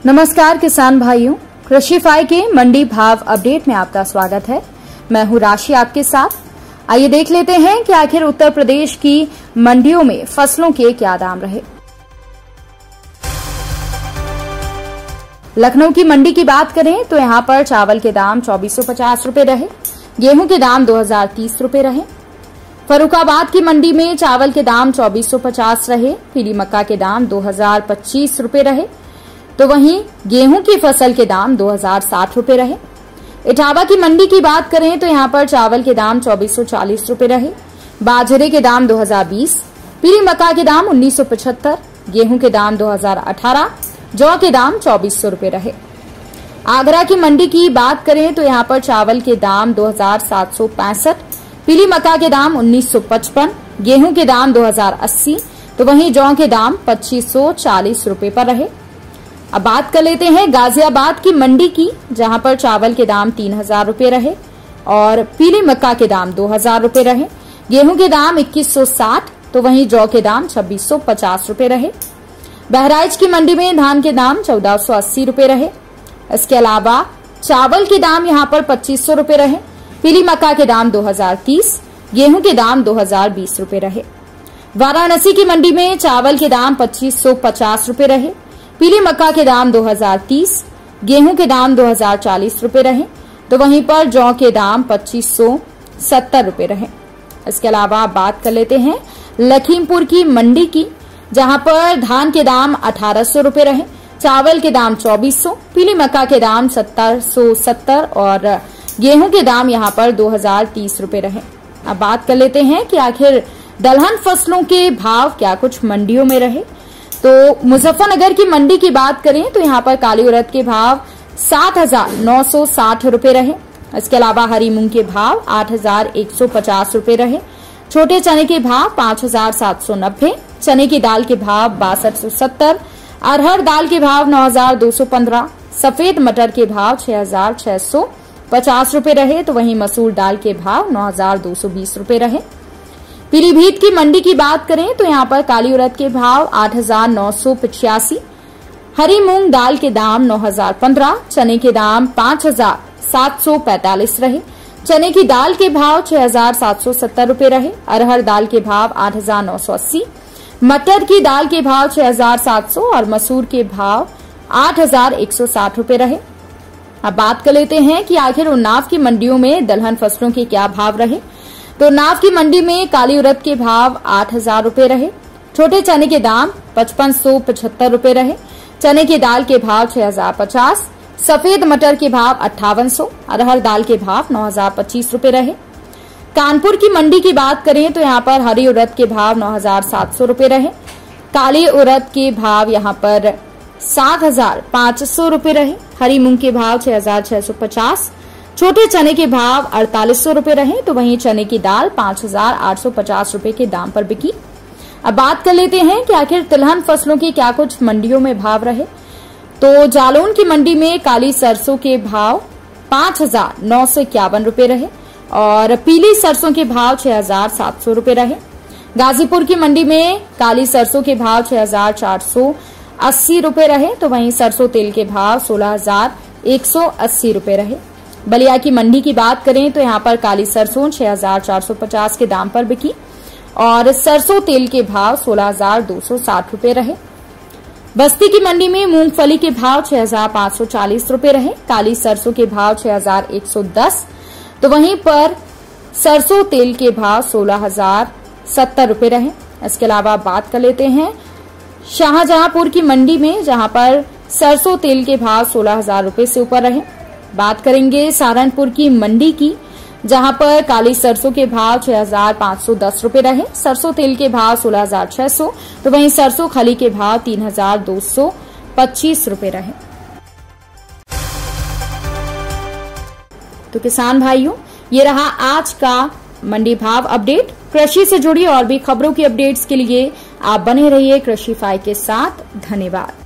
नमस्कार किसान भाइयों, कृषिफाई के मंडी भाव अपडेट में आपका स्वागत है। मैं हूं राशि आपके साथ। आइए देख लेते हैं कि आखिर उत्तर प्रदेश की मंडियों में फसलों के क्या दाम रहे। लखनऊ की मंडी की बात करें तो यहां पर चावल के दाम 2450 रुपए रहे, गेहूं के दाम 2030 रुपए रहे। फर्रुखाबाद की मंडी में चावल के दाम 2450 रहे, पीली मक्का के दाम 2025 रुपए रहे, तो वहीं गेहूं की फसल के दाम 2060 रुपए रहे। इटावा की मंडी की बात करें तो यहां पर चावल के दाम 2440 रुपए रहे, बाजरे के दाम 2020, पीली मक्का के दाम 1975, गेहूं के दाम 2018, जौ के दाम 2400 रुपए रहे। आगरा की मंडी की बात करें तो यहां पर चावल के दाम 2765, पीली मक्का के दाम 1955, गेहूं के दाम 2080, तो वहीं जौ के दाम 2540 रुपए पर रहे। अब बात कर लेते हैं गाजियाबाद की मंडी की, जहां पर चावल के दाम 3000 रुपए रहे और पीली मक्का के दाम 2000 रुपए रहे, गेहूं के दाम 2160, तो वहीं जौ के दाम 2650 रुपए रहे। बहराइच की मंडी में धान के दाम 1480 रुपए रहे। इसके अलावा चावल के दाम यहां पर 2500 रुपए रहे, पीली मक्का के दाम 2030, गेहूं के दाम 2020 रुपए रहे। वाराणसी की मंडी में चावल के दाम 2550 रुपए रहे, पीली मक्का के दाम 2030, गेहूं के दाम 2040 रुपए रहे, तो वहीं पर जौ के दाम 2570 रुपए रहे। इसके अलावा बात कर लेते हैं लखीमपुर की मंडी की, जहां पर धान के दाम 1800 रुपए रहे, चावल के दाम 2400, पीली मक्का के दाम 1770 और गेहूं के दाम यहां पर 2030 रुपए रहे। अब बात कर लेते हैं कि आखिर दलहन फसलों के भाव क्या कुछ मंडियों में रहे। तो मुजफ्फरनगर की मंडी की बात करें तो यहां पर काली उड़द के भाव 7960 रुपए रहे। इसके अलावा हरी मूंग के भाव 8150 रुपए रहे, छोटे चने के भाव 5790, चने की दाल के भाव 6270, अरहर दाल के भाव 9215, सफेद मटर के भाव 6650 रुपए रहे, तो वहीं मसूर दाल के भाव 9220 रुपए रहे। पीलीभीत की मंडी की बात करें तो यहां पर काली उड़द के भाव 8985, हरी मूंग दाल के दाम 9015, चने के दाम 5745 रहे, चने की दाल के भाव 6770 रुपए रहे, अरहर दाल के भाव 8980, मटर की दाल के भाव 6700 और मसूर के भाव 8160 रुपए रहे। अब बात कर लेते हैं कि आखिर उन्नाव की मंडियों में दलहन फसलों के क्या भाव रहे। तो नाव की मंडी में काली उड़द के भाव 8000 रुपए रहे, छोटे चने के दाम 5575 रुपए रहे, चने की दाल के भाव 6050, सफेद मटर के भाव 5800, अरहर दाल के भाव 9025 रुपए रहे। कानपुर की मंडी की बात करें तो यहां पर हरी उड़द के भाव 9700 रुपए रहे, काली उड़द के भाव यहां पर 7500 रुपए रहे, हरी मूंग के भाव 6650, छोटे चने के भाव 4800 रुपए रहे, तो वहीं चने की दाल 5850 रुपए के दाम पर बिकी। अब बात कर लेते हैं कि आखिर तिलहन फसलों के क्या कुछ मंडियों में भाव रहे। तो जालौन की मंडी में काली सरसों के भाव 5951 रुपए रहे और पीली सरसों के भाव 6700 रुपए रहे। गाजीपुर की मंडी में काली सरसों के भाव 6480 रुपए रहे, तो वहीं सरसों तेल के भाव 16180 रुपए रहे। बलिया की मंडी की बात करें तो यहां पर काली सरसों 6450 के दाम पर बिकी और सरसों तेल के भाव 16260 रुपए रहे। बस्ती की मंडी में मूंगफली के भाव 6540 रुपए रहे, काली सरसों के भाव 6110, तो वहीं पर सरसों तेल के भाव 16070 रुपए रहे। इसके अलावा बात कर लेते हैं शाहजहांपुर की मंडी में, जहां पर सरसों तेल के भाव 16000 रुपए से ऊपर रहे। बात करेंगे सहारनपुर की मंडी की, जहां पर काली सरसों के भाव 6510 रुपए रहे, सरसों तेल के भाव 16600, तो वहीं सरसों खली के भाव 3225 रुपए रहे। तो किसान भाइयों, ये रहा आज का मंडी भाव अपडेट। कृषि से जुड़ी और भी खबरों की अपडेट्स के लिए आप बने रहिए कृषिफाई के साथ। धन्यवाद।